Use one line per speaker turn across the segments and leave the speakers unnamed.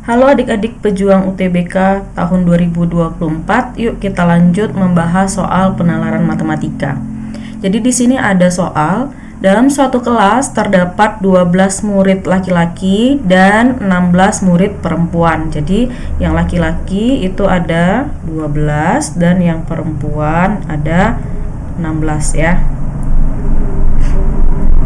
Halo adik-adik pejuang UTBK tahun 2024. Yuk kita lanjut membahas soal penalaran matematika. Jadi di sini ada soal, dalam suatu kelas terdapat 12 murid laki-laki dan 16 murid perempuan. Jadi yang laki-laki itu ada 12 dan yang perempuan ada 16 ya.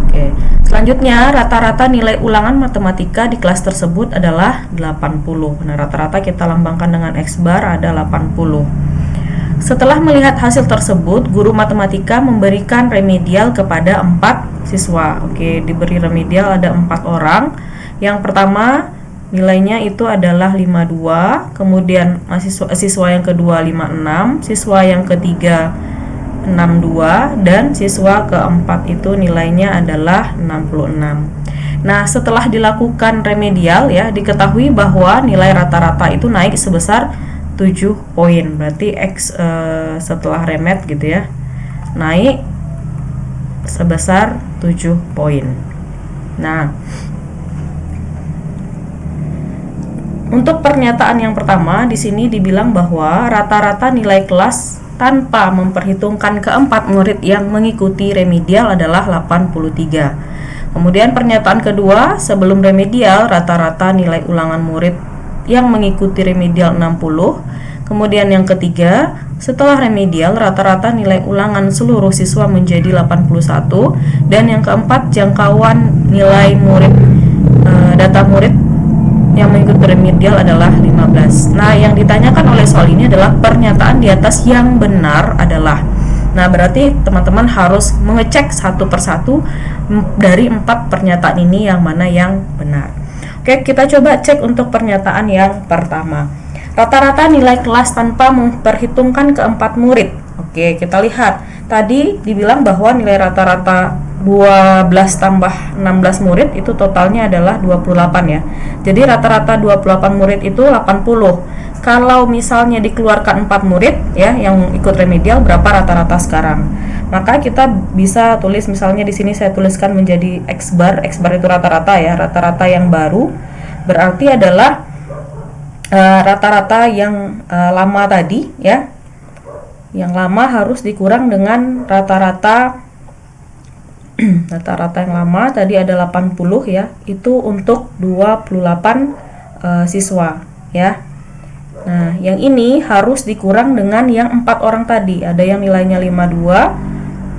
Oke. Selanjutnya, rata-rata nilai ulangan matematika di kelas tersebut adalah 80. Nah, rata-rata kita lambangkan dengan X bar ada 80. Setelah melihat hasil tersebut, guru matematika memberikan remedial kepada 4 siswa. Oke, diberi remedial ada 4 orang. Yang pertama, nilainya itu adalah 52, kemudian siswa yang kedua 56, siswa yang ketiga 62, dan siswa keempat itu nilainya adalah 66. Nah, setelah dilakukan remedial ya, diketahui bahwa nilai rata-rata itu naik sebesar 7 poin. Berarti X setelah remed gitu ya, naik sebesar 7 poin. Nah, untuk pernyataan yang pertama di sini dibilang bahwa rata-rata nilai kelas tanpa memperhitungkan keempat murid yang mengikuti remedial adalah 83. Kemudian pernyataan kedua, sebelum remedial rata-rata nilai ulangan murid yang mengikuti remedial 60. Kemudian yang ketiga, setelah remedial rata-rata nilai ulangan seluruh siswa menjadi 81. Dan yang keempat, jangkauan nilai murid data murid yang mengikuti remedial adalah 15. Nah, yang ditanyakan oleh soal ini adalah pernyataan di atas yang benar adalah. Nah, berarti teman-teman harus mengecek satu persatu dari 4 pernyataan ini yang mana yang benar. Oke, kita coba cek untuk pernyataan yang pertama. Rata-rata nilai kelas tanpa memperhitungkan keempat murid. Oke, kita lihat. Tadi dibilang bahwa nilai rata-rata 12 tambah 16 murid itu totalnya adalah 28 ya. Jadi rata-rata 28 murid itu 80. Kalau misalnya dikeluarkan 4 murid ya yang ikut remedial, berapa rata-rata sekarang? Maka kita bisa tulis, misalnya di sini saya tuliskan menjadi X bar. X bar itu rata-rata ya, rata-rata yang baru berarti adalah rata-rata yang lama tadi ya. Yang lama harus dikurang dengan rata-rata rata-rata yang lama tadi ada 80 ya, itu untuk 28 siswa ya. Nah, yang ini harus dikurang dengan yang 4 orang tadi. Ada yang nilainya 52,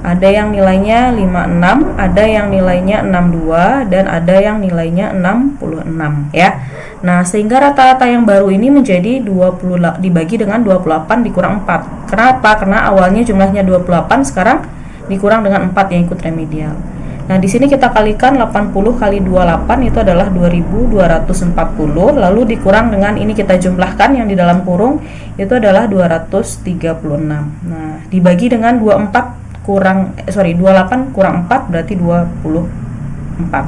ada yang nilainya 56, ada yang nilainya 62, dan ada yang nilainya 66 ya. Nah, sehingga rata-rata yang baru ini menjadi 20 dibagi dengan 28 dikurang 4. Kenapa? Karena awalnya jumlahnya 28, sekarang dikurang dengan 4 yang ikut remedial. Nah, di sini kita kalikan 80 kali 28 itu adalah 2240, lalu dikurang dengan ini kita jumlahkan yang di dalam kurung itu adalah 236. Nah, dibagi dengan 28 kurang 4 berarti 24.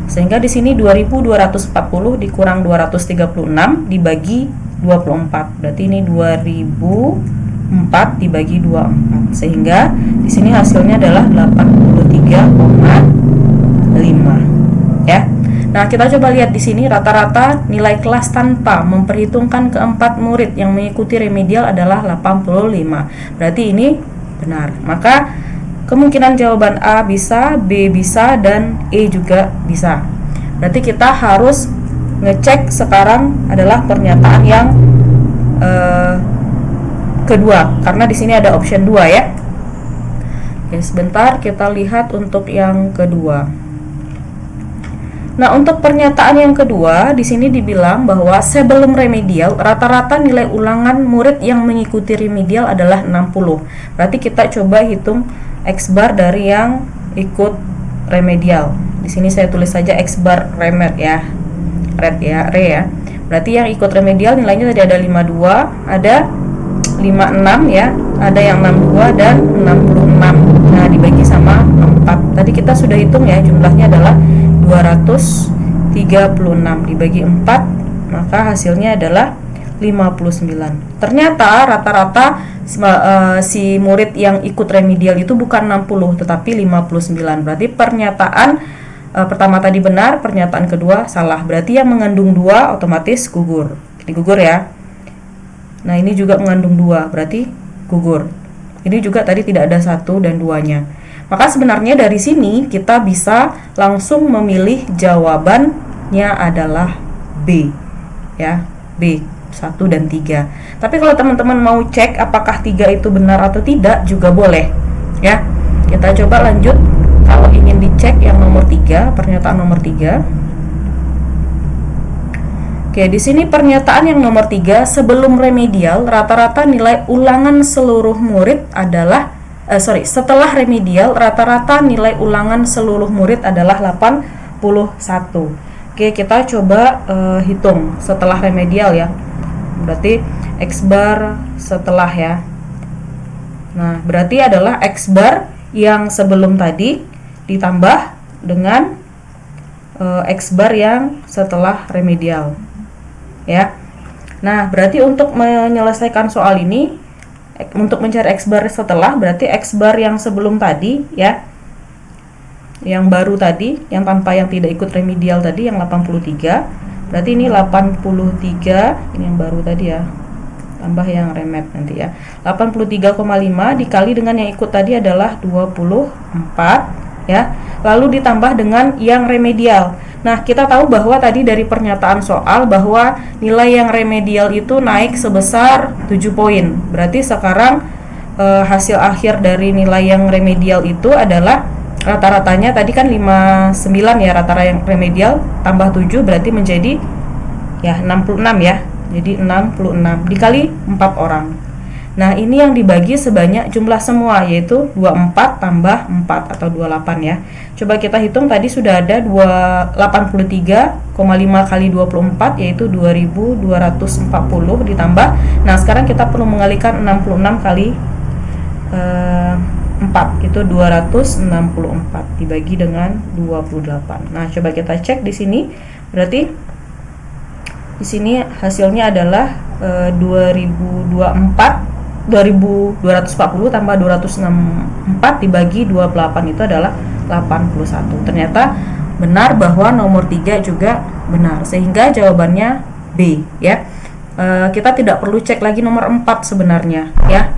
Sehingga di sini 2240 dikurang 236 dibagi 24. Berarti ini 2004 dibagi 24, sehingga di sini hasilnya adalah 83,5 ya. Nah, kita coba lihat di sini rata-rata nilai kelas tanpa memperhitungkan keempat murid yang mengikuti remedial adalah 85. Berarti ini benar. Maka kemungkinan jawaban A bisa, B bisa, dan E juga bisa. Berarti kita harus ngecek sekarang adalah pernyataan yang kedua, karena di sini ada option 2 ya. Oke, sebentar kita lihat untuk yang kedua. Nah, untuk pernyataan yang kedua di sini dibilang bahwa sebelum remedial rata-rata nilai ulangan murid yang mengikuti remedial adalah 60. Berarti kita coba hitung X bar dari yang ikut remedial. Di sini saya tulis saja X bar remed ya. Red ya, re ya. Berarti yang ikut remedial nilainya tadi ada 52, ada 56 ya, ada yang 62 dan 66. Nah, dibagi sama 4. Tadi kita sudah hitung ya, jumlahnya adalah 236 dibagi 4, maka hasilnya adalah 59. Ternyata rata-rata si murid yang ikut remedial itu bukan 60 tetapi 59. Berarti pernyataan pertama tadi benar, pernyataan kedua salah. Berarti yang mengandung 2 otomatis gugur. Ini gugur ya. Nah, ini juga mengandung 2, berarti gugur. Ini juga tadi tidak ada 1 dan 2-nya. Maka sebenarnya dari sini kita bisa langsung memilih jawabannya adalah B. Ya, B, 1 dan 3. Tapi kalau teman-teman mau cek apakah 3 itu benar atau tidak juga boleh. Ya. Kita coba lanjut. Kalau ingin dicek yang nomor 3, pernyataan nomor 3. Oke, di sini pernyataan yang nomor 3, sebelum remedial rata-rata nilai ulangan seluruh murid adalah setelah remedial rata-rata nilai ulangan seluruh murid adalah 81. Oke, kita coba hitung setelah remedial ya. Berarti X bar setelah ya. Nah, berarti adalah X bar yang sebelum tadi ditambah dengan X bar yang setelah remedial ya. Nah, berarti untuk menyelesaikan soal ini, untuk mencari X bar setelah, berarti X bar yang sebelum tadi ya, yang baru tadi, yang tanpa yang tidak ikut remedial tadi, yang 83, berarti ini 83, ini yang baru tadi ya, tambah yang remed nanti ya, 83,5 dikali dengan yang ikut tadi adalah 24 ya, lalu ditambah dengan yang remedial. Nah, kita tahu bahwa tadi dari pernyataan soal bahwa nilai yang remedial itu naik sebesar 7 poin. Berarti sekarang hasil akhir dari nilai yang remedial itu adalah rata-ratanya tadi kan 59 ya, rata-rata yang remedial tambah 7 berarti menjadi ya 66 ya. Jadi 66 dikali 4 orang. Nah, ini yang dibagi sebanyak jumlah semua, yaitu 24 tambah 4 atau 28 ya. Coba kita hitung, tadi sudah ada 83,5 kali 24 yaitu 2240 ditambah. Nah, sekarang kita perlu mengalikan 66 kali 4 itu 264 dibagi dengan 28. Nah, coba kita cek di sini. Berarti di sini hasilnya adalah 2240 tambah 264 dibagi 28 itu adalah 81. Ternyata benar bahwa nomor 3 juga benar, sehingga jawabannya B ya. Kita tidak perlu cek lagi nomor 4 sebenarnya ya.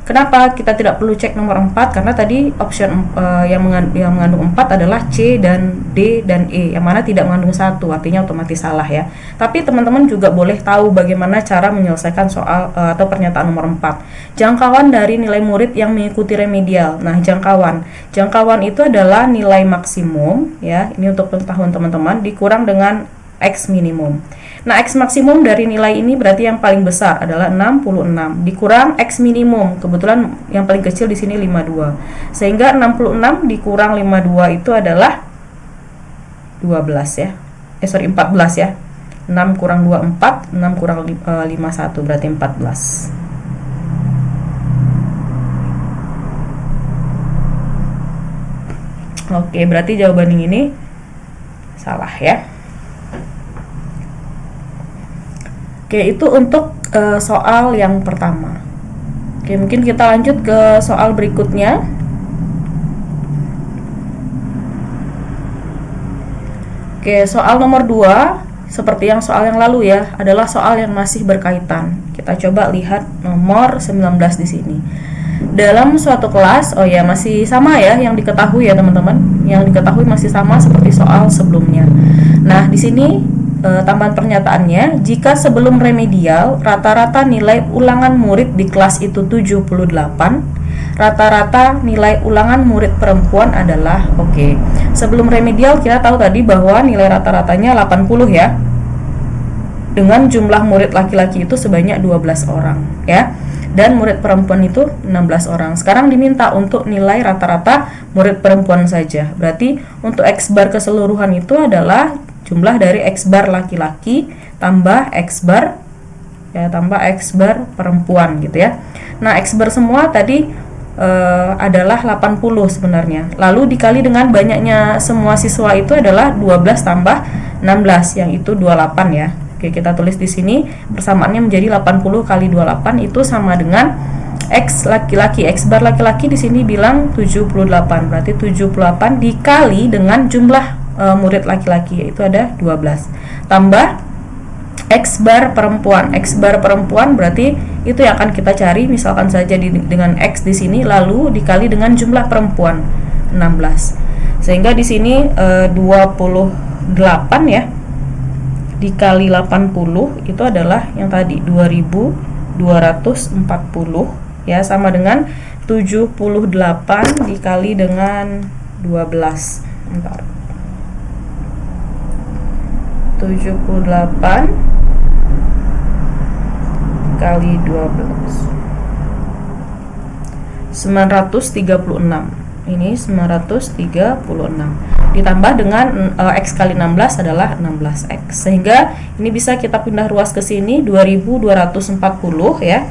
Kenapa kita tidak perlu cek nomor 4? Karena tadi option yang mengandung 4 adalah C dan D dan E, yang mana tidak mengandung 1, artinya otomatis salah ya. Tapi teman-teman juga boleh tahu bagaimana cara menyelesaikan soal atau pernyataan nomor 4. Jangkauan dari nilai murid yang mengikuti remedial. Nah, jangkauan itu adalah nilai maksimum ya. Ini untuk pengetahuan teman-teman, dikurang dengan X minimum. Nah, X maksimum dari nilai ini berarti yang paling besar adalah 66 dikurang X minimum. Kebetulan yang paling kecil di sini 52. Sehingga 66 dikurang 52 itu adalah 12 ya. 14 ya. 6 kurang 2 4, 6 kurang 5 1 berarti 14. Oke, berarti jawaban yang ini salah ya. Oke, itu untuk soal yang pertama. Oke, mungkin kita lanjut ke soal berikutnya. Oke, soal nomor 2, seperti yang soal yang lalu ya, adalah soal yang masih berkaitan. Kita coba lihat nomor 19 di sini. Dalam suatu kelas, oh ya masih sama ya yang diketahui ya teman-teman. Yang diketahui masih sama seperti soal sebelumnya. Nah, di sini tambahan pernyataannya, jika sebelum remedial rata-rata nilai ulangan murid di kelas itu 78, rata-rata nilai ulangan murid perempuan adalah oke. Sebelum remedial kita tahu tadi bahwa nilai rata-ratanya 80 ya. Dengan jumlah murid laki-laki itu sebanyak 12 orang ya. Dan murid perempuan itu 16 orang. Sekarang diminta untuk nilai rata-rata murid perempuan saja. Berarti untuk X bar keseluruhan itu adalah jumlah dari X bar laki-laki tambah X bar ya, tambah X bar perempuan gitu ya. Nah, X bar semua tadi adalah 80 sebenarnya. Lalu dikali dengan banyaknya semua siswa itu adalah 12 tambah 16 yang itu 28 ya. Oke, kita tulis di sini persamaannya menjadi 80 kali 28 itu sama dengan X laki-laki. X bar laki-laki di sini bilang 78. Berarti 78 dikali dengan jumlah murid laki-laki, yaitu ada 12. Tambah X bar perempuan. X bar perempuan berarti itu yang akan kita cari, misalkan saja dengan X di sini lalu dikali dengan jumlah perempuan 16. Sehingga di sini 28 ya dikali 80 itu adalah yang tadi 2240 ya, sama dengan 78 dikali dengan 12. Bentar. 78 kali 12 936. Ini 936 ditambah dengan X kali 16 adalah 16X, sehingga ini bisa kita pindah ruas ke sini 2240 ya,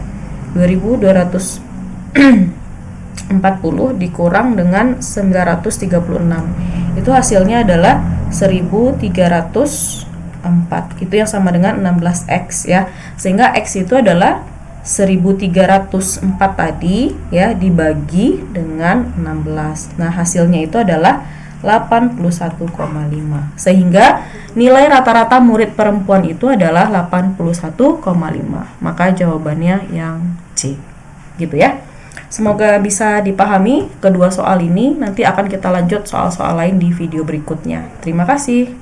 2240 dikurang dengan 936, itu hasilnya adalah 1304. Itu yang sama dengan 16X ya, sehingga X itu adalah 1304 tadi ya dibagi dengan 16. Nah, hasilnya itu adalah 81,5. Sehingga nilai rata-rata murid perempuan itu adalah 81,5. Maka jawabannya yang C. Gitu ya. Semoga bisa dipahami kedua soal ini. Nanti akan kita lanjut soal-soal lain di video berikutnya. Terima kasih.